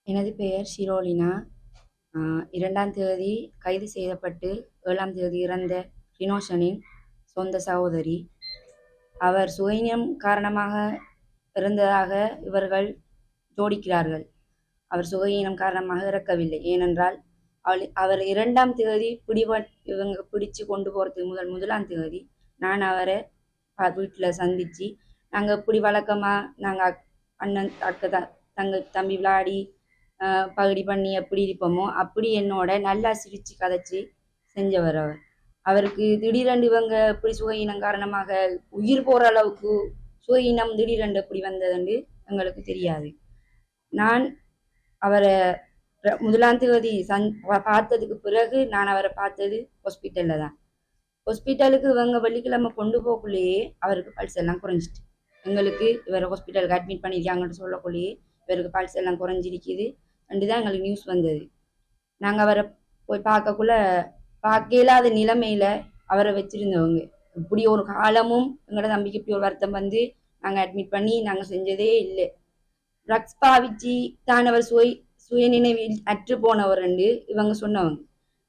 எனது பெயர் ஷிரோலினா. 2ஆம் தேதி கைது செய்யப்பட்டு 7ஆம் தேதி இறந்த ரினோஷனின் சொந்த சகோதரி. அவர் சுயநலம் காரணமாக இறந்ததாக இவர்கள் ஜோடிக்கிறார்கள். அவர் சுயநலம் காரணமாக இறக்கவில்லை. ஏனென்றால் அவர் 2ஆம் தேதி இவங்க பிடிச்சு கொண்டு போகிறதுக்கு முதலாம் தேதி நான் அவரை வீட்டில் சந்தித்து நாங்கள் இப்படி வழக்கமாக நாங்கள் அண்ணன் அக்கா தம்பி விளையாடி பகுடி பண்ணி எப்படி இருப்போமோ அப்படி என்னோட நல்லா சிரித்து கதைச்சி செஞ்சவர் அவர். அவருக்கு திடீரென்று இவங்க இப்படி சுகஈனம் காரணமாக உயிர் போகிற அளவுக்கு சுகஈனம் திடீரென்று எப்படி வந்ததுன்னு எங்களுக்கு தெரியாது. நான் அவரை முதலாம் தேதி பார்த்ததுக்கு பிறகு நான் அவரை பார்த்தது ஹாஸ்பிட்டலில் தான். ஹாஸ்பிட்டலுக்கு இவங்க வெள்ளிக்கிழமை கொண்டு போகக்குள்ளேயே அவருக்கு பல்ஸ் எல்லாம் குறைஞ்சிட்டு, எங்களுக்கு இவரை ஹாஸ்பிட்டலுக்கு அட்மிட் பண்ணியிருக்காங்கன்னு சொல்லக்குள்ளேயே இவருக்கு பல்ஸ் எல்லாம் குறைஞ்சிருக்குது அண்டு தான் எங்களுக்கு நியூஸ் வந்தது. நாங்கள் அவரை போய் பார்க்க இல்லாத நிலைமையில் அவரை வச்சுருந்தவங்க. இப்படி ஒரு காலமும் எங்களோட தம்பிக்கு இப்படி ஒரு வருத்தம் வந்து நாங்கள் அட்மிட் பண்ணி நாங்கள் செஞ்சதே இல்லை. ட்ரக்ஸ் பாவிச்சு தான் அவர் சுயநினைவில் அற்று போனவர்ண்டு இவங்க சொன்னவங்க.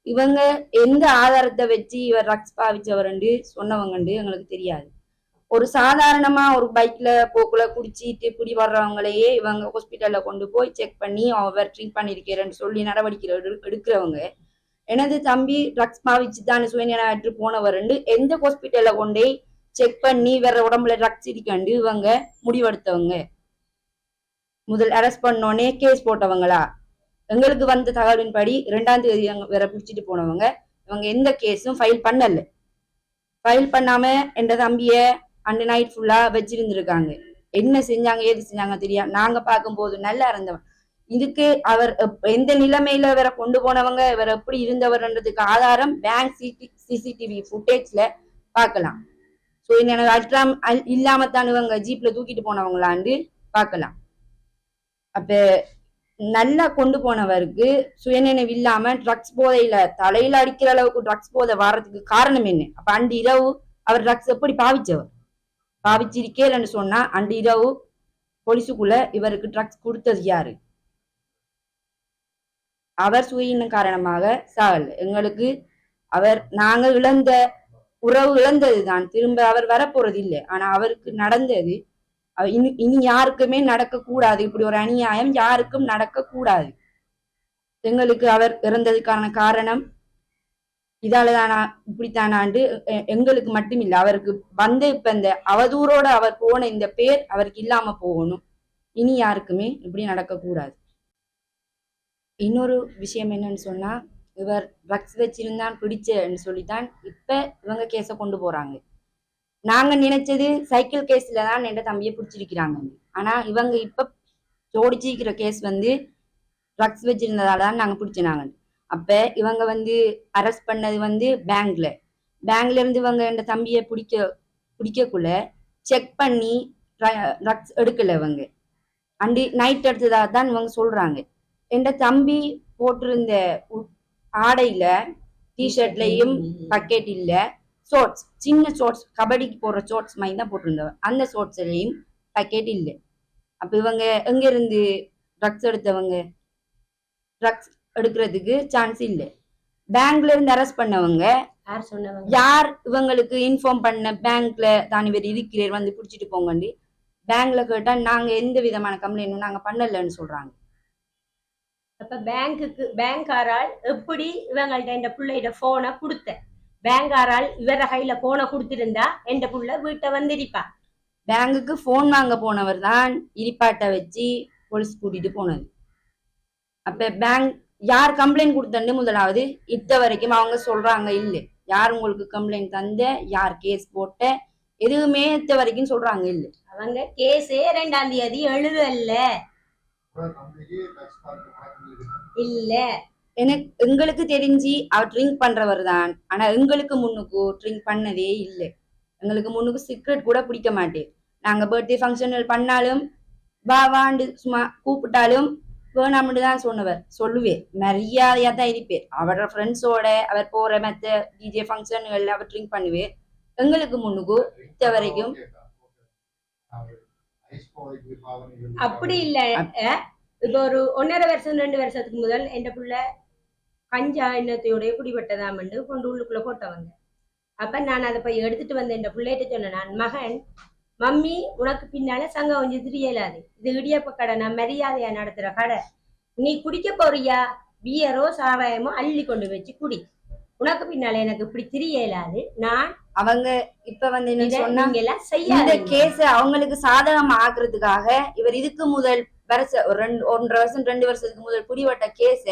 இவங்க எந்த ஆதாரத்தை வச்சு இவர் ட்ரக்ஸ் பாவிச்சவர்ண்டு சொன்னவங்கண்டு எங்களுக்கு தெரியாது. ஒரு சாதாரணமா ஒரு பைக்ல போக்குல குடிச்சிட்டு பிடி வர்றவங்களையே இவங்க ஹாஸ்பிட்டல்ல கொண்டு போய் செக் பண்ணி அவர் ட்ரீட் பண்ணிருக்கிறேன்னு சொல்லி நடவடிக்கை எடுக்கிறவங்க. எனது தம்பி ட்ரக்ஸ் பாவிச்சு தான் சுயநலமாற்று போனவர்ண்டு எந்த ஹாஸ்பிட்டல்ல கொண்டே செக் பண்ணி வேற உடம்புல ட்ரக்ஸ் இருக்கண்டு இவங்க முடிவெடுத்தவங்க. முதல் அரெஸ்ட் பண்ணோடனே கேஸ் போட்டவங்களா? எங்களுக்கு வந்த தகவலின்படி 2ஆம் தேதி வேற பிடிச்சிட்டு போனவங்க. இவங்க எந்த கேஸும் ஃபைல் பண்ணல. ஃபைல் பண்ணாம என் தம்பிய அன்று நைட் ஃபுல்லா வச்சிருந்துருக்காங்க. என்ன செஞ்சாங்க ஏது செஞ்சாங்க தெரியாது. நாங்க பார்க்கும்போது நல்லா இருந்தவன். இதுக்கு அவர் எந்த நிலைமையில வேற கொண்டு போனவங்க இவர் எப்படி இருந்தவர்ன்றதுக்கு ஆதாரம் பேங்க் சிசிடிவி ஃபுட்டேஜ்ல பார்க்கலாம். ஸோ எனக்கு அல்ட்ராம் இல்லாமத்தான் இவங்க ஜீப்ல தூக்கிட்டு போனவங்களான்னு பார்க்கலாம். அப்ப நல்லா கொண்டு போனவருக்கு சுயநினைவு இல்லாம ட்ரக்ஸ் போதையில தலையில அடிக்கிற அளவுக்கு ட்ரக்ஸ் போதை வர்றதுக்கு காரணம் என்ன? அப்ப அன்று இரவு அவர் ட்ரக்ஸ் எப்படி பாவிச்சிருக்கேன்னு சொன்னா அன்று இரவு போலீஸுக்குள்ள இவருக்கு ட்ரக்ஸ் கொடுத்தது யாரு? அவர் சுயின காரணமாக சாகல. எங்களுக்கு நாங்கள் இழந்த உறவு இழந்ததுதான். திரும்ப அவர் வரப்போறது இல்லை. ஆனா அவருக்கு நடந்தது இனி யாருக்குமே நடக்க கூடாது. இப்படி ஒரு அநியாயம் யாருக்கும் நடக்க கூடாது. எங்களுக்கு அவர் இறந்ததுக்கான காரணம் இதாலதானா இப்படித்தானாண்டு எங்களுக்கு மட்டும் இல்லை, அவருக்கு வந்த இப்ப இந்த அவதூறோட அவர் போன இந்த பேர் அவருக்கு இல்லாம போகணும். இனி யாருக்குமே இப்படி நடக்கக்கூடாது. இன்னொரு விஷயம் என்னன்னு சொன்னா, இவர் ட்ரக்ஸ் வச்சிருந்தான் பிடிச்சன்னு சொல்லித்தான் இப்ப இவங்க கேஸ கொண்டு போறாங்க. நாங்க நினைச்சது சைக்கிள் கேஸ்ல தான் என் தம்பியை பிடிச்சிருக்கிறாங்க. ஆனா இவங்க இப்ப ஜோடிச்சிருக்கிற கேஸ் ட்ரக்ஸ் வச்சிருந்ததால தான் நாங்க பிடிச்சினாங்க. அப்ப இவங்க அரெஸ்ட் பண்ணது பேங்க்ல இருந்து இவங்க என் தம்பியை பிடிக்கக்குள்ள செக் பண்ணி ட்ரக்ஸ் எடுக்கல இவங்க. அண்டு நைட் எடுத்ததா தான் இவங்க சொல்றாங்க. என் தம்பி போட்டிருந்த ஆடையில டிஷர்ட்லயும் பக்கெட் இல்ல, ஷோர்ட்ஸ் சின்ன ஷோர்ட்ஸ் கபடிக்கு போடுற ஷோர்ட்ஸ் மாதிரி தான் போட்டிருந்தவர். அந்த ஷோர்ட்ஸ்லயும் பக்கெட் இல்லை. அப்ப இவங்க எங்க இருந்து ட்ரக்ஸ் எடுத்தவங்க? ட்ரக்ஸ் எடுக்கிறதுக்கு சான்ஸ் இல்லை. பேங்க்ல இருந்து அரெஸ்ட் பண்ணவங்க யார்? இவங்களுக்கு இன்ஃபார்ம் பண்ண பேங்க்ல தான் இவர் இருக்கிறார் பிடிச்சிட்டு போங்கண்டி பேங்க்ல கேட்டா நாங்க எந்த விதமான கம்ப்ளைண்டும் நாங்க பண்ணலன்னு சொல்றாங்க. அப்ப பேங்காரால் எப்படி இவங்கள்ட்ட இந்த பிள்ளைட போனை கொடுத்த? பேங்காரால் இவர கையில போனை கொடுத்திருந்தா எந்த புள்ள வீட்டை வந்திருப்பா. பேங்குக்கு போன் வாங்க போனவர் தான் இரிப்பாட்டை வச்சு போலீஸ் கூட்டிட்டு போனது. அப்ப பேங்க் யார் கம்ப்ளைண்ட் கொடுத்தன்னு முதலாவது இத்த வரைக்கும் அவங்க சொல்றாங்க இல்லை. யார் உங்களுக்கு கம்ப்ளைண்ட் தந்த, யார் கேஸ் போட்ட, எதுவுமே இத்த வரைக்கும் சொல்றாங்க இல்லை. அவங்க கேஸே 2ஆம் தேதி எழுதல இல்ல. எங்களுக்கு தெரிஞ்சு அவர் ட்ரிங்க் பண்றவர் தான். ஆனா எங்களுக்கு முன்னுக்கு ட்ரிங்க் பண்ணதே இல்லை. எங்களுக்கு முன்னுக்கு சிகரெட் கூட பிடிக்க மாட்டேன். நாங்க பர்த்டே ஃபங்க்ஷன் பண்ணாலும் வாண்டு சும்மா கூப்பிட்டாலும் வேணாம்னு தான் சொல்லுவேன். மரியாதையா தான் இருப்பேன். அவரோட ஃப்ரெண்ட்ஸோட அவர் போற மற்ற டிஜே ஃபங்க்ஷன்கள் அவர் ட்ரிங்க் பண்ணுவேன். எங்களுக்கு முன்னுக்கு இத்த வரைக்கும் அப்படி இல்ல. இப்போ ஒரு 1.5 வருஷம் 2 வருஷத்துக்கு முதல் என் புள்ள கஞ்சா எண்ணத்தையோடய குடிபட்டதாமண்டு கொண்டு உள்ளுக்குள்ள போட்டவங்க. அப்ப நான் அதை போய் எடுத்துட்டு வந்து என் பிள்ளைகிட்ட சொன்னேன், நான் மகன் மம்மி உனக்கு பின்னால சங்கம் கொஞ்சம் தெரியலாது, இது இடியப்ப கடை, நான் மரியாதையா நடத்துற கடை, நீ குடிக்க போறியா பியரோ சாராயமோ அள்ளி கொண்டு வச்சு குடி, உனக்கு பின்னால எனக்கு இப்படி தெரியலாது, நான் அவங்க இப்ப வந்து என்ன சொன்னா நீங்க எல்லாம் இந்த செய்யாதீங்க. கேஸ் அவங்களுக்கு சாதகம் ஆக்குறதுக்காக இவர் இதுக்கு முதல் ஒரு 1.5 வருஷம் 2 வருஷத்துக்கு முதல் குடிவட்ட கேஸ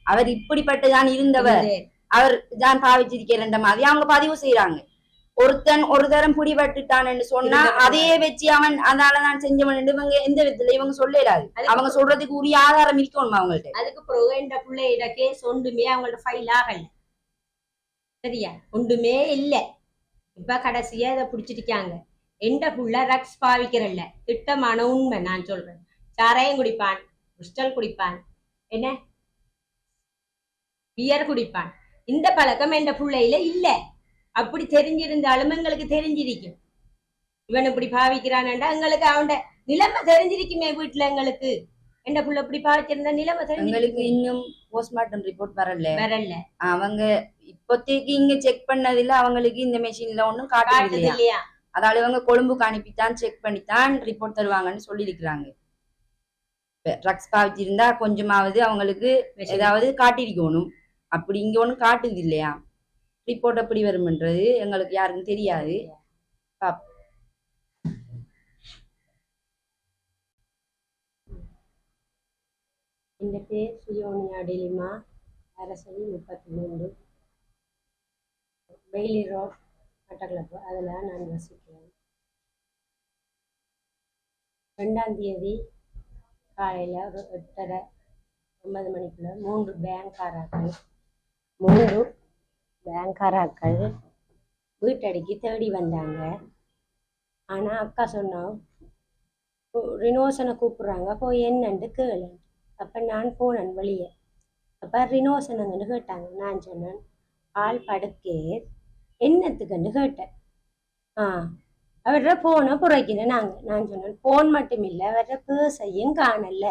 அவர் இப்படிப்பட்டதான் இருந்தவர், அவர் தான் பாவிச்சிருக்கிற மாதிரி அவங்க பதிவு செய்யறாங்க. ஒருத்தன் ஒரு தரம் பிடிபட்டுட்டான்னு சொன்னா அதையே வச்சு அவன் அதனால நான் செஞ்சவன் இவங்க எந்த விதத்துல இவங்க சொல்லலாது. அவங்க சொல்றதுக்கு உரிய ஆதாரம் இருக்கணும் அவங்கள்ட்ட. அதுக்கு பிறகு இந்த பிள்ளையோட கேஸ் ஒன்றுமே அவங்களோட ஃபைல் ஆகல, சரியா, ஒன்றுமே இல்லை. இப்ப கடைசியா இதை பிடிச்சிருக்காங்க. எந்த புள்ள ரக்ஸ் பாவிக்கிறல்ல, திட்டமான உண்மை நான் சொல்றேன். சாராயம் குடிப்பான், கிறிஸ்டல் குடிப்பான், என்ன பியர் குடிப்பான். இந்த பழக்கம் எந்த பிள்ளையில இல்ல. அப்படி தெரிஞ்சிருந்தாலும் எங்களுக்கு தெரிஞ்சிருக்கும் இவன் இப்படி பாவிக்கிறான்டா, எங்களுக்கு அவன் நிலைமை தெரிஞ்சிருக்குமே. வீட்டுல எங்களுக்கு எந்த புள்ள இப்படி பாவிச்சிருந்தா நிலைமை எங்களுக்கு இன்னும் போஸ்ட்மார்ட்டம் ரிப்போர்ட் வரல. அவங்க இப்போதைக்கு இங்க செக் பண்ணதில்ல, அவங்களுக்கு இந்த மெஷின்ல ஒண்ணும் காட்டுது இல்லையா. அதால இவங்க கொழும்புக்கு அனுப்பித்தான் செக் பண்ணித்தான் ரிப்போர்ட் தருவாங்கன்னு சொல்லி இருக்கிறாங்க. ட்ரக்ஸ் பாவிச்சிருந்தா கொஞ்சமாவது அவங்களுக்கு ஏதாவது காட்டிருக்கணும். அப்படி இங்க ஒண்ணும் காட்டுது இல்லையா. ரிப்போர்ட் எப்படி வரும்ன்றது எங்களுக்கு யாருக்கும் தெரியாது. இந்த பேர் சுயோனியா டெலிமா, அரசடி 33, பெய்லி ரோட், மட்டக்களப்பு. அதில் நான் வசிக்கிறேன். 2ஆம் தேதி காலையில் ஒரு 8:30 9 மணிக்குள்ள 3 பேங்காராக்கள் வீட்டடிக்கு தேடி வந்தாங்க. ஆனால் அக்கா சொன்னோம் ரினோசனை கூப்பிட்றாங்க, போய் என்னன்னு கேளு. அப்போ நான் போனேன் வெளியே. அப்போ ரினோசனுங்கன்னு கேட்டாங்க. நான் சொன்னேன் ஆள் படுக்கே என்னத்துக்குன்னு கேட்டேன். அவர போனை புரைக்கிறேன் நான் சொன்னேன் போன் மட்டும் இல்லை, அவர பேசையும் காணல.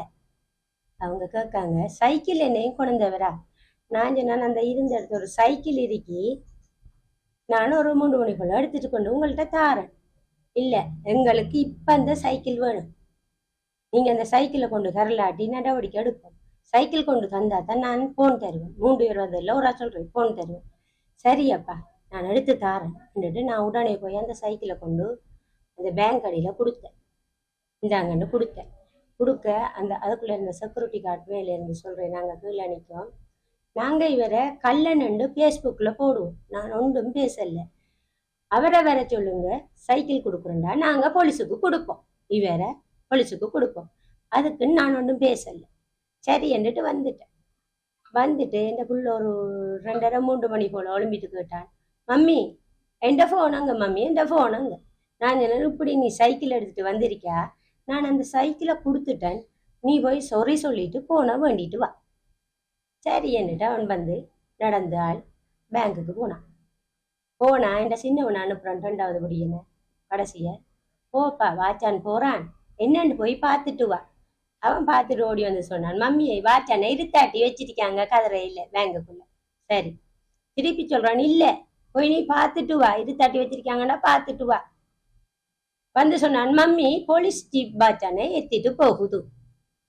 அவங்க கேட்காங்க சைக்கிள் என்னையும் கொண்டவரா. நான் சொன்னேன் அந்த இருந்த இடத்துல ஒரு சைக்கிள் இருக்கி, நானும் ஒரு 3 மணிக்குள்ள எடுத்துட்டு கொண்டு உங்கள்கிட்ட தாரேன். இல்லை எங்களுக்கு இப்போ அந்த சைக்கிள் வேணும், நீங்க அந்த சைக்கிளை கொண்டு தரலாட்டி நடவடிக்கை எடுப்போம். சைக்கிள் கொண்டு தந்தா தான் நான் போன் தருவேன். 3:20 இல்லை ஒரு சொல்றேன் போன் தருவேன். சரியப்பா நான் எடுத்து தாரேன். நான் உடனே போய் அந்த சைக்கிளை கொண்டு அந்த பேங்க் அடியில் கொடுத்தேன். இந்தாங்கன்னு கொடுக்க அந்த அதுக்குள்ள இருந்த செக்யூரிட்டி கார்டு மேலே இருந்து சொல்றேன், நாங்கள் கீழே நிற்கோம், நாங்கள் இவரை கள்ளனண்டு ஃபேஸ்புக்கில் போடுவோம், நான் ஒன்றும் பேசல, அவரை வர சொல்லுங்க, சைக்கிள் கொடுக்குறேன்டா நாங்கள் போலீஸுக்கு கொடுப்போம், இவரை போலீஸுக்கு கொடுப்போம், அதுக்குன்னு நான் ஒன்றும் பேசல. சரி என்றுட்டு வந்துட்டு என் புள்ள ஒரு 2:30 3 மணி போல ஒளிம்பிட்டு கேட்டான், மம்மி எந்த ஃபோனுங்க மம்மி எந்த ஃபோனுங்க. நான் சொன்னேன் இப்படி நீ சைக்கிள் எடுத்துட்டு வந்திருக்கியா, நான் அந்த சைக்கிளை கொடுத்துட்டேன், நீ போய் சொறி சொல்லிட்டு போன வேண்டிட்டு வா. சரி என்னட்டு அவன் வந்து நடந்த ஆள் பேங்குக்கு போனா என் சின்னவனை அனுப்புறான் 2வது படியன கடைசிய, போப்பா வாச்சான் போறான் என்னன்னு போய் பார்த்துட்டு வா. அவன் பார்த்துட்டு ஓடி வந்து சொன்னான், மம்மியை வாச்சானை இருத்தாட்டி வச்சிருக்காங்க கதிரையில் பேங்குக்குள்ள. சரி திருப்பி சொல்றான், இல்லை போய் நீ பார்த்துட்டு வா, இருத்தாட்டி வச்சிருக்காங்கன்னா பார்த்துட்டு வா. வந்து சொன்னான், மம்மி போலீஸ் ஜீப் பாச்சானை ஏத்திட்டு போகுது.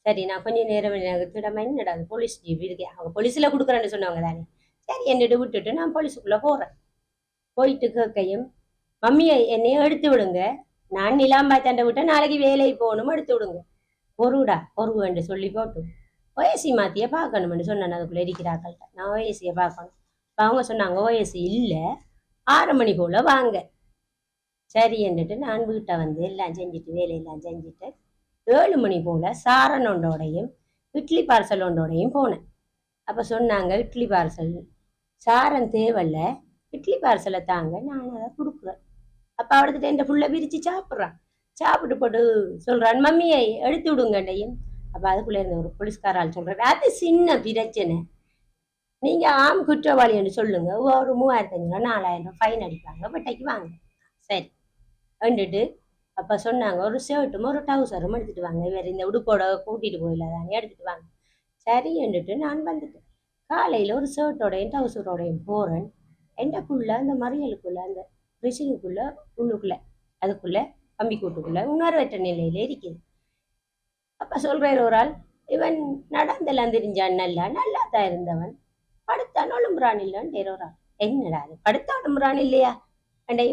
சரி நான் கொஞ்சம் நேரம் திடமா என்னடாது போலீஸ் ஜீப் இருக்கு, அவங்க போலீஸ்ல கொடுக்குறேன்னு சொன்னவங்க தானே. சரி என்னட்டு விட்டுட்டு நான் போலீஸுக்குள்ள போறேன். போயிட்டு கேட்கையும், மம்மியை என்னையும் எடுத்து விடுங்க, நான் நிலாம்பாச்சாண்ட விட்ட நாளைக்கு வேலைக்கு போகணும், எடுத்து விடுங்க. ஒரு வேண்டு சொல்லி போட்டு ஓஎஸ்சி மாத்திய பார்க்கணும்னு சொன்னேன். அதுக்குள்ள இருக்கிறாக்கள்கிட்ட நான் ஓஎஸ்சியை பார்க்கணும். அவங்க சொன்னாங்க ஓஎஸ்சி இல்லை 6 மணி போல வாங்க. சரி என்றுட்டு நான் வீட்டை வந்து எல்லாம் செஞ்சுட்டு வேலையெல்லாம் செஞ்சுட்டு 7 மணி போல சாரன் ஒன்றோடையும் இட்லி பார்சல் ஒன்றோடையும் போனேன். அப்போ சொன்னாங்க இட்லி பார்சல் சாரன் தேவையில்ல, இட்லி பார்சலை தாங்க, நான் அதை கொடுக்குறேன். அப்போ அவடுத்துட்டு என் புள்ள பிரித்து சாப்பிட்றான். சாப்பிட்டு போட்டு சொல்றான், மம்மியை எடுத்து விடுங்கண்டையும். அப்போ அதுக்குள்ளே இருந்த ஒரு போலீஸ்காரால் சொல்றாரு, அது சின்ன பிரச்சனை, நீங்க ஆம் குற்றவாளின்னு சொல்லுங்க, ஒரு 3500 4000 ஃபைன் அடிப்பாங்க, பட்டைக்கு வாங்க. சரி வந்துட்டு அப்போ சொன்னாங்க ஒரு ஷர்ட்டும் ஒரு டவுசரும் எடுத்துட்டு வாங்க, வேறு இந்த உடுப்போட கூட்டிகிட்டு போயிடலாதானே எடுத்துட்டு வாங்க. சரி என்றுட்டு நான் வந்துட்டேன். காலையில் ஒரு ஷர்ட்டோடையும் டவுசரோடையும் போகிறேன். எண்டக்குள்ள அந்த மறியலுக்குள்ள அந்த ரிஷினுக்குள்ள உள்ளுக்குள்ள அதுக்குள்ள கம்பி கூட்டுக்குள்ள உணர்வற்ற நிலையில இருக்குது. அப்ப சொல்றாரு ஒரு ஆள், இவன் நடந்தெல்லாம் தெரிஞ்சான், நல்லா நல்லா தான் இருந்தவன், படுத்தான் ஒழும்புறான் இல்லைன்னு ஒரு ஆள். என்னடா அது படுத்தான் ஒழும்புறான் இல்லையா அண்டை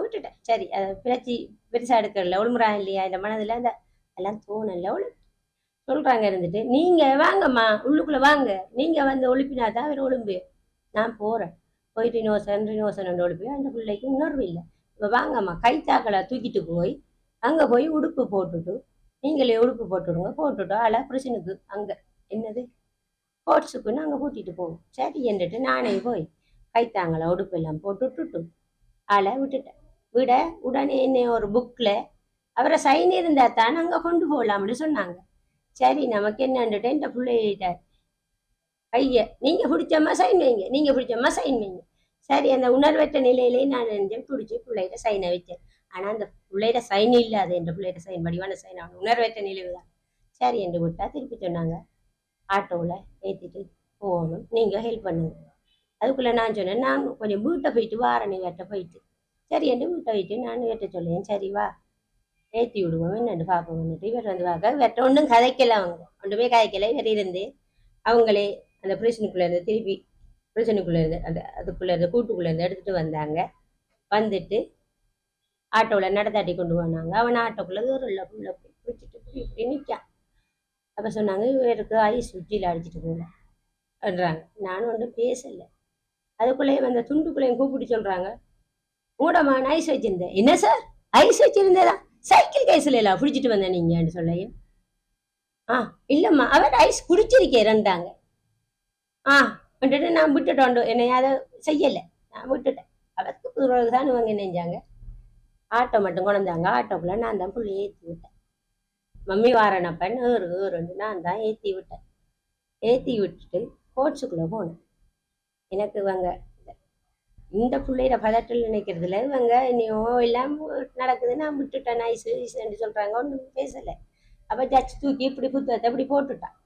விட்டுட்டேன். சரி அதை பிரச்சி பெருசா எடுக்கல, ஒழும்புறான் இல்லையா இந்த மனதுல அந்த எல்லாம் தோணல சொல்றாங்க. இருந்துட்டு நீங்க வாங்கம்மா உள்ளுக்குள்ள வாங்க, நீங்க வந்து ஒழுப்பினாதான் அவர் ஒழும்பு. நான் போறேன், போய் ரினோசன் ஒழுப்பி அந்த பிள்ளைக்கு உணர்வு இல்லை. இப்போ வாங்கம்மா கைத்தாக்களை தூக்கிட்டு போய் அங்கே போய் உடுப்பு போட்டுட்டு நீங்களே உடுப்பு போட்டுவிடுங்க, போட்டுவிட்டு ஆளை புருஷனுக்கு அங்கே என்னது கோட்ஸுக்குன்னு அங்கே கூட்டிகிட்டு போவோம். சரி என்றுட்டு நானே போய் கைத்தாங்களை உடுப்பு எல்லாம் போட்டுட்டு ஆளை விட்டுட்டேன். விட உடனே என்ன ஒரு புக்கில் அவரை சைன் இருந்தால் தான் அங்கே கொண்டு போகலாம்னு சொன்னாங்க. சரி நமக்கு என்னன்னுட்டு இந்த பிள்ளைகிட்ட கையை நீங்கள் பிடிச்சம்மா சைன் வைங்க, நீங்கள் பிடிச்சம்மா சைன் வைங்க. சரி அந்த உணர்வற்ற நிலையிலே நான் நினைஞ்சேன், பிடிச்சி பிள்ளைகிட்ட சைனை வச்சேன். ஆனால் அந்த பிள்ளைகிட்ட சைன் இல்லாது, என் பிள்ளைகிட்ட சைன் வடிவான சைன் ஆகணும், உணர்வற்ற நிலைவு தான். சரி என்று விட்டால் திருப்பி சொன்னாங்க ஆட்டோவில் ஏற்றிட்டு போகணும், நீங்கள் ஹெல்ப் பண்ணுங்க. அதுக்குள்ளே நான் சொன்னேன் நான் கொஞ்சம் வீட்டை போயிட்டு வாரணி வேட்டை போயிட்டு. சரி என்று வீட்டை போயிட்டு நான் வேட்ட சொல்லேன். சரி வா ஏற்றி விடுவோம் என்னென்னு பார்ப்போம். வந்துட்டு இவர் வந்து பார்க்க வேட்ட ஒன்றும் கதைக்கல, அவங்க ஒன்றுமே கதைக்கல. இவர் இருந்து அவங்களே அந்த பிரச்சனைக்குள்ளே இருந்து திருப்பி பிரச்சனைக்குள்ளே இருந்து அந்த அதுக்குள்ளே இருந்து கூட்டுக்குள்ளே இருந்து எடுத்துகிட்டு வந்தாங்க. வந்துட்டு ஆட்டோவில் நடத்தாட்டி கொண்டு போனாங்க. அவன் ஆட்டோக்குள்ளே தூரம்ல புள்ள போய் பிடிச்சிட்டு இப்படி நிற்கான். அப்போ சொன்னாங்க இவருக்கு ஐஸ் சுற்றியில் அடிச்சிட்டு போகலான்றாங்க. நானும் ஒன்றும் பேசலை. அதுக்குள்ளேயும் அந்த துண்டுக்குள்ளேயும் கூப்பிட்டு சொல்கிறாங்க, மூடமா நான் ஐஸ் வச்சிருந்தேன். என்ன சார் ஐஸ் வச்சிருந்தேதா? சைக்கிள் கேஸில் எல்லாம் பிடிச்சிட்டு வந்தேன் நீங்கன்னு சொல்லையும். இல்லைம்மா அவர் ஐஸ் குடிச்சிருக்கேன்ட்டாங்க. வந்துட்டு நான் விட்டுட்டோண்டு என்னை அதை செய்யலை, நான் விட்டுட்டேன். அவருக்கு பிறகுதான் இவங்க நினைஞ்சாங்க ஆட்டோ மட்டும் கொண்டாங்க. ஆட்டோக்குள்ள நான் தான் புள்ளி ஏற்றி விட்டேன். மம்மி வாரனப்பன் ஏறுண்டு நான் தான் ஏற்றி விட்டேன். ஏற்றி விட்டுட்டு கோட்ஸுக்குள்ளே போனேன். எனக்கு இவங்க இந்த பிள்ளையில பதட்டல் நினைக்கிறதுல இவங்க இன்னையோ எல்லாம் நடக்குது, நான் விட்டுட்டேன் ஐஸுன்னு சொல்கிறாங்க. ஒன்றும் பேசலை. அப்போ ஜட்ஜ் தூக்கி இப்படி புத்தகத்தை இப்படி போட்டுட்டான்,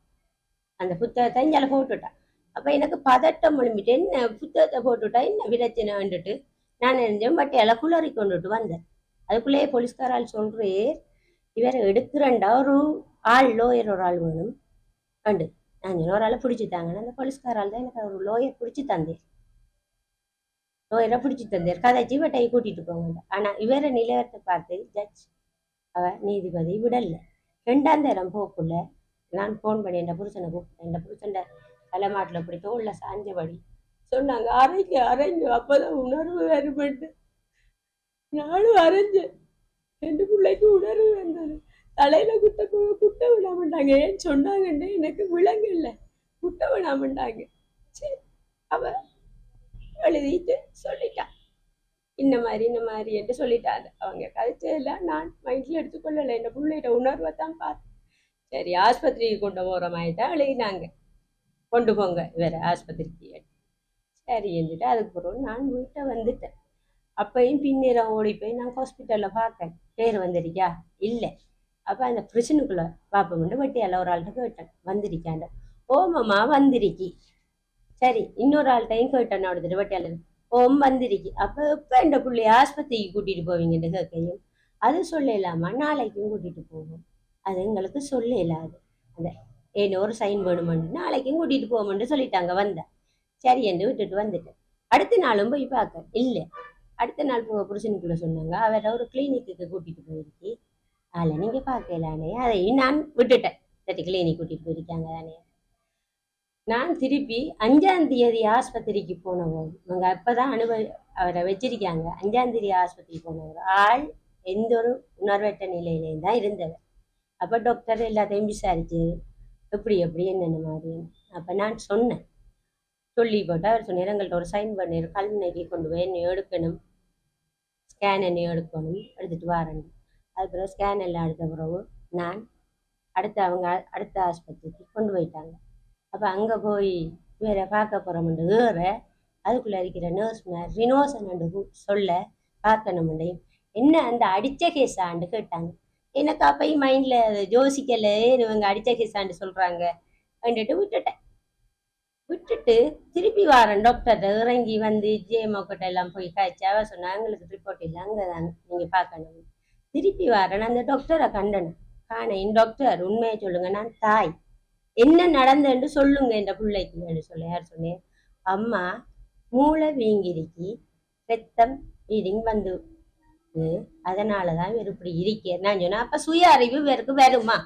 அந்த புத்தகத்தை இங்கே போட்டுட்டான். அப்போ எனக்கு பதட்டம் முழுமிட்டு என்ன புத்தகத்தை போட்டுவிட்டா என்ன பிரச்சனைன்னுட்டு நான் நினைஞ்சேன். பட்டியால் குளறி கொண்டுட்டு வந்தேன். அதுக்குள்ளேயே போலீஸ்காரால் சொல்கிறே இவரை எடுக்கிறண்டா ஒரு ஆள் லோயர் ஒரு ஆள் வேணும் அண்டு நான் ஒரு ஆளை பிடிச்சி தாங்கன்னு அந்த போலீஸ்காரால் தான் எனக்கு ஒரு லோயர் பிடிச்சி தந்தேன். லோயரை பிடிச்சி தந்தேன் கதைச்சி இவட்டையை கூட்டிகிட்டு போங்க. ஆனால் இவரை நிலையத்தை பார்த்து ஜட்ஜ் நீதிபதி விடலை. 2ஆம் தரம் போக்குள்ள நான் ஃபோன் பண்ணி என் புருஷனை கூப்பிட்டேன். என் புருஷன் தலைமாட்டில் இப்படி தோளில் சாஞ்சபடி சொன்னாங்க, அரைங்க அப்போதான் உணர்வு வேறுபட்டு. நானும் அரைஞ்சேன். 2 பிள்ளைக்கு உணர்வு வந்தது. தலையில குட்ட விடாமட்டாங்க. ஏன் சொன்னாங்கன்னு எனக்கு விளங்க இல்லை. குட்ட விடாமட்டாங்க. சரி அவ எழுதிட்டு சொல்லிட்டான், இந்த மாதிரி என்று சொல்லிட்டாங்க. அவங்க கதைச்சதெல்லாம் நான் மைண்டில் எடுத்துக்கொள்ளலை. என் பிள்ளைகிட்ட உணர்வை தான் பார்த்தேன். சரி ஆஸ்பத்திரிக்கு கொண்டு போகிற மாதிரி தான் எழுதினாங்க, கொண்டு போங்க வேற ஆஸ்பத்திரிக்கு. சரி இருந்துட்டு அதுக்கு பிறகு நான் வீட்டை வந்துட்டேன். அப்பையும் பின்னீரம் ஓடி போய் நான் ஹாஸ்பிட்டலில் பார்க்கேன், பேர் வந்துருக்கா இல்லை. அப்போ அந்த பிரச்சனைக்குள்ளே பார்ப்போம்ட்டு வட்டியால் ஒரு ஆள்கிட்ட கேட்டேன் வந்திருக்காண்ட. ஓமம்மா வந்திருக்கி. சரி இன்னொரு ஆள்கிட்டையும் கேட்டேன் எடுத்துட்டு வட்டியால் ஓம் வந்திருக்கி. அப்போ இப்போ இந்த பிள்ளைய ஆஸ்பத்திரிக்கு கூட்டிகிட்டு போவீங்கன்னு கேட்கையும் அது சொல்லலாமா நாளைக்கும் கூட்டிகிட்டு போவோம், அது எங்களுக்கு சொல்லலாது, அந்த ஏன்னோ ஒரு சைன் வேணுமெண்டு நாளைக்கும் கூட்டிகிட்டு போவோம்னு சொல்லிட்டாங்க. வந்தேன் சரி என்று விட்டுட்டு வந்துட்டேன். அடுத்த நாளும் போய் பார்க்க இல்லை. அடுத்த நாள் போக புருஷனுக்குள்ள சொன்னாங்க அவரை ஒரு கிளினிக்கு கூட்டிகிட்டு போயிருக்கு, அதில் நீங்கள் பார்க்கலானே. அதையும் நான் விட்டுட்டேன். சரி கிளினிக் கூட்டிகிட்டு போயிருக்காங்க தானே. நான் திருப்பி 5ஆம் தேதி ஆஸ்பத்திரிக்கு போனவங்க இவங்க அப்போ தான் அவரை வச்சிருக்காங்க. 5ஆம் தேதி ஆஸ்பத்திரிக்கு போனவர் ஆள் எந்த ஒரு உணர்வற்ற நிலையிலேயும் தான் இருந்தவர். அப்போ டாக்டர் எல்லாத்தையும் விசாரிச்சு எப்படி என்னென்ன மாதிரி. அப்போ நான் சொன்னேன், சொல்லி போட்டு அவர் சொன்னார் எங்கள்கிட்ட ஒரு சைன் பண்ணிடு, கல்வினைக்கு கொண்டு போய் என்னை எடுக்கணும், ஸ்கேன் என்னை எடுக்கணும், எடுத்துகிட்டு வரணும். அதுக்கப்புறம் ஸ்கேன் எல்லாம் எடுத்த பிறகு நான் அடுத்த ஆஸ்பத்திரிக்கு கொண்டு போயிட்டாங்க. அப்போ அங்கே போய் வேற பார்க்க போகிறோம்ண்டு அதுக்குள்ளே இருக்கிற நர்ஸ் ரினோசன் சொல்ல பார்க்கணும்ண்டையும் என்ன அந்த அடிச்ச கேஸான்னு கேட்டாங்க. எனக்கு அப்பயும் மைண்ட்ல யோசிக்கல, இவங்க அடிச்ச கேஸான்னு சொல்றாங்க அப்படின்ட்டு விட்டுட்டேன். விட்டுட்டு திருப்பி வாரேன் டாக்டர்கிட்ட இறங்கி வந்து ஜேமோக்கிட்ட எல்லாம் போய் காய்ச்சி அவ சொன்னா எங்களுக்கு ரிப்போர்ட் இல்லை, அங்கதான் நீங்க பார்க்கணும். திருப்பி வாரேன், அந்த டாக்டரை கண்டன காணேன். டாக்டர் உண்மையை சொல்லுங்க, நான் தாய், என்ன நடந்ததுன்னு சொல்லுங்க என்ற பிள்ளைக்கு சொல்ல. யார் சொன்னேன்? அம்மா மூளை வீங்கிருக்கி ரத்தம் ப்ளீடிங் வந்து, அதனாலதான் இவர் இப்படி இருக்கே. நான் சொன்னேன், அப்ப சுய அறிவு இவருக்கு வருமா?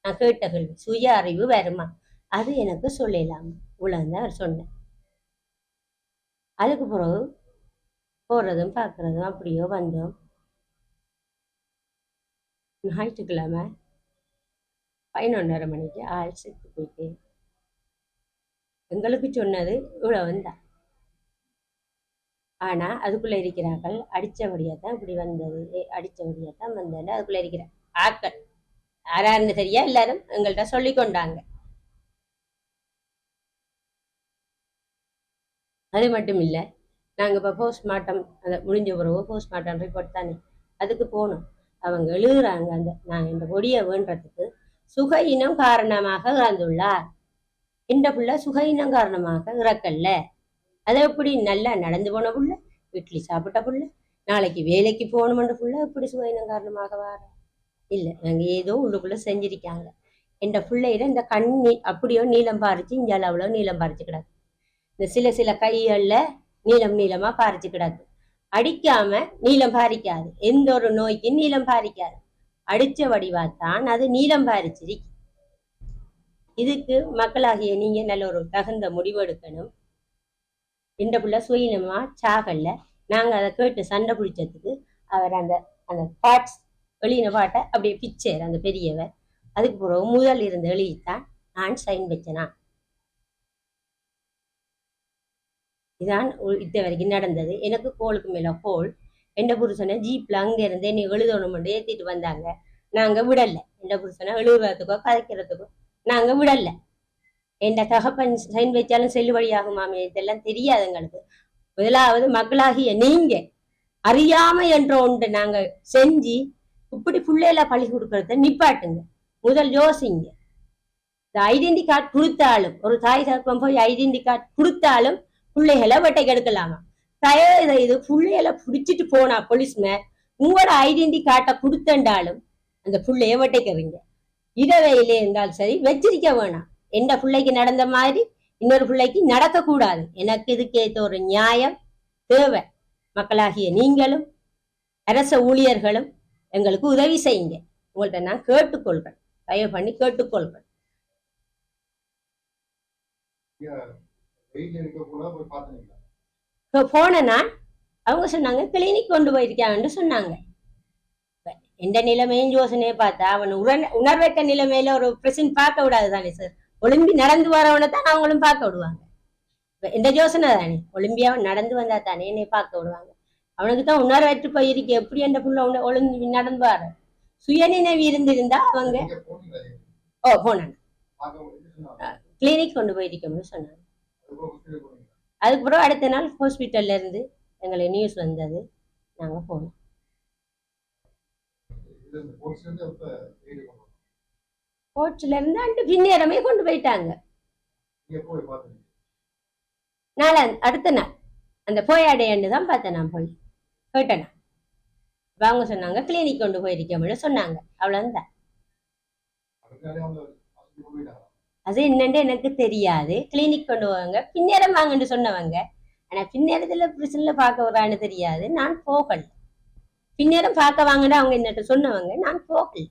நான் கேட்ட கேள்வி, சுய அறிவு வருமா? அது எனக்கு சொல்லலாம். இவ்வளவுதான் அவர் சொன்னேன். அதுக்கு பிறகு போறதும் பார்க்கறதும் அப்படியோ வந்தோம். ஞாயிற்றுக்கிழமை 11:30 மணிக்கு ஆள் செத்து போயிட்டு எங்களுக்கு சொன்னது இவ்வளவுதான். ஆனா அதுக்குள்ள இருக்கிறார்கள் அடிச்சபடியாத்தான் இப்படி வந்தது, அடிச்சபடியாத்தான் வந்தது. அதுக்குள்ள இருக்கிற ஆட்கள் யாராருன்னு தெரியா எல்லாரும் எங்கள்கிட்ட சொல்லி கொண்டாங்க. அது மட்டும் இல்லை, நாங்கள் இப்போ போஸ்ட்மார்ட்டம் அந்த முடிஞ்ச பிறகு போஸ்ட்மார்ட்டம் ரிப்போர்ட் தானே அதுக்கு போனோம். அவங்க எழுதுறாங்க, அந்த நாங்கள் இந்த பொடியை வேண்டதுக்கு சுக இனம் காரணமாக இறந்துள்ளார். இந்த புள்ள சுக இனம் காரணமாக இறக்கல்ல. அதை எப்படி நல்லா நடந்து போன புள்ள, இட்லி சாப்பிட்ட புள்ள, நாளைக்கு வேலைக்கு போகணுமென்ற புள்ள எப்படி சுக இனம் காரணமாக வார இல்லை. நாங்கள் ஏதோ உள்ளுக்குள்ள செஞ்சிருக்காங்க. என் பிள்ளையிட இந்த கண்ணி அப்படியோ நீளம் பாரிச்சு, இங்கே அவ்வளோ நீளம் பாரிச்சு கிடாது. இந்த சில கைகளில் நீளமா பாரிச்சு கிடாது. அடிக்காம நீளம் பாரிக்காது, எந்த ஒரு நோய்க்கு நீளம் பாரிக்காது. அடிச்ச வடிவாத்தான் அது நீளம் பாரிச்சிருக்கு. இதுக்கு மக்களாகிய நீங்க நல்ல ஒரு தகுந்த முடிவு எடுக்கணும். இந்த புள்ள சுயினமா சாகல்ல. நாங்க அதை கேட்டு சண்டை பிடிச்சதுக்கு அவர் அந்த அந்த பாட்ஸ் எழுதின பாட்டை அப்படியே பிச்சர் அந்த பெரியவர். அதுக்கு பிறகு முதல் இருந்த எழுதித்தான் நான் சைன் வச்சனா. இதான் இத்த வரைக்கும் நடந்தது. எனக்கு கோளுக்கு மேல கோல். எந்த புருஷனை ஜீப்ல அங்க இருந்து என்னை எழுதணும் ஏத்திட்டு வந்தாங்க. நாங்க விடல. எந்த புருஷனை எழுதுறதுக்கோ கதைக்கிறதுக்கோ நாங்க விடல. என் தகப்பன் சைன் வச்சாலும் செல்லுபடியாகுமாமே, இதெல்லாம் தெரியாது எங்களுக்கு. முதலாவது மக்களாகிய நீங்க அறியாம என்ற ஒன்று நாங்க செஞ்சு இப்படி பிள்ளையில பழி கொடுக்கறத நிப்பாட்டுங்க. முதல் யோசிங்க. இந்த ஐடென்டி கார்டு கொடுத்தாலும், ஒரு தாய் தகப்பன் போய் ஐடென்டி கார்டு கொடுத்தாலும் பிள்ளைகளை வெட்டைக்கு எடுக்கலாமா? தயவு இது பிள்ளைகளை பிடிச்சிட்டு போனா போலீஸ்மேன் உங்களோட ஐடென்டி கார்டை கொடுத்தண்டாலும் அந்த பிள்ளைய வெட்டைக்கிறீங்க. இடவையிலே இருந்தாலும் சரி வச்சிருக்க வேணாம். எந்த பிள்ளைக்கு நடந்த மாதிரி இன்னொரு பிள்ளைக்கு நடக்க கூடாது. எனக்கு இதுக்கேற்ற ஒரு நியாயம் தேவை. மக்களாகிய நீங்களும் அரச ஊழியர்களும் எங்களுக்கு உதவி செய்யுங்க. உங்கள்கிட்ட நான் கேட்டுக்கொள்கிறேன், தயவு பண்ணி கேட்டுக்கொள்கிறேன். போன நான் அவங்க சொன்னாங்க கிளினிக் கொண்டு போயிருக்காங்கன்னு சொன்னாங்க. எந்த நிலைமையும் யோசனையை பார்த்தா அவன் உணர்வற்ற நிலைமையில ஒரு பிரச்சனை பார்க்க விடாது தானே சார். ஒலிம்பி நடந்து வரவனை தான் அவங்களும் பார்க்க விடுவாங்க. எந்த யோசனை தானே, ஒலிம்பியா நடந்து வந்தா தானே என்னை பார்க்க விடுவாங்க. அவனுக்கு தான் உணர்வற்று போயிருக்கு. எப்படி எந்த புள்ள ஒளிம்பி நடந்து வர சுயநினைவு இருந்திருந்தா அவங்க போனாங்க கிளினிக் கொண்டு போயிருக்கோம்னு சொன்னாங்க. அதுக்கப்புறம் அடுத்த நாள் ஹாஸ்பிட்டல்ல இருந்து எங்களுக்கு நியூஸ் வந்தது, நாங்க போனோம். கோர்ட்ஸ்ல இருந்து அண்டு பின்னேரமே கொண்டு போயிட்டாங்க. அடுத்த நாள் அந்த போயாடையாண்டு தான் பார்த்தேன். நான் போய் கேட்டேன். அவங்க சொன்னாங்க கிளினிக் கொண்டு போயிருக்கோம்னு சொன்னாங்க. அவ்வளவுதான். அது என்னன்னு எனக்கு தெரியாது. கிளினிக் கொண்டு போவாங்க, பின்னேரம் வாங்கன்னு சொன்னவங்க. ஆனா பின்னேரத்துல பிரச்சனைல பார்க்க வரான்னு தெரியாது. நான் போகல. பின்னேரம் பார்க்க வாங்கன்னு அவங்க என்னட்ட சொன்னவங்க, நான் போகல.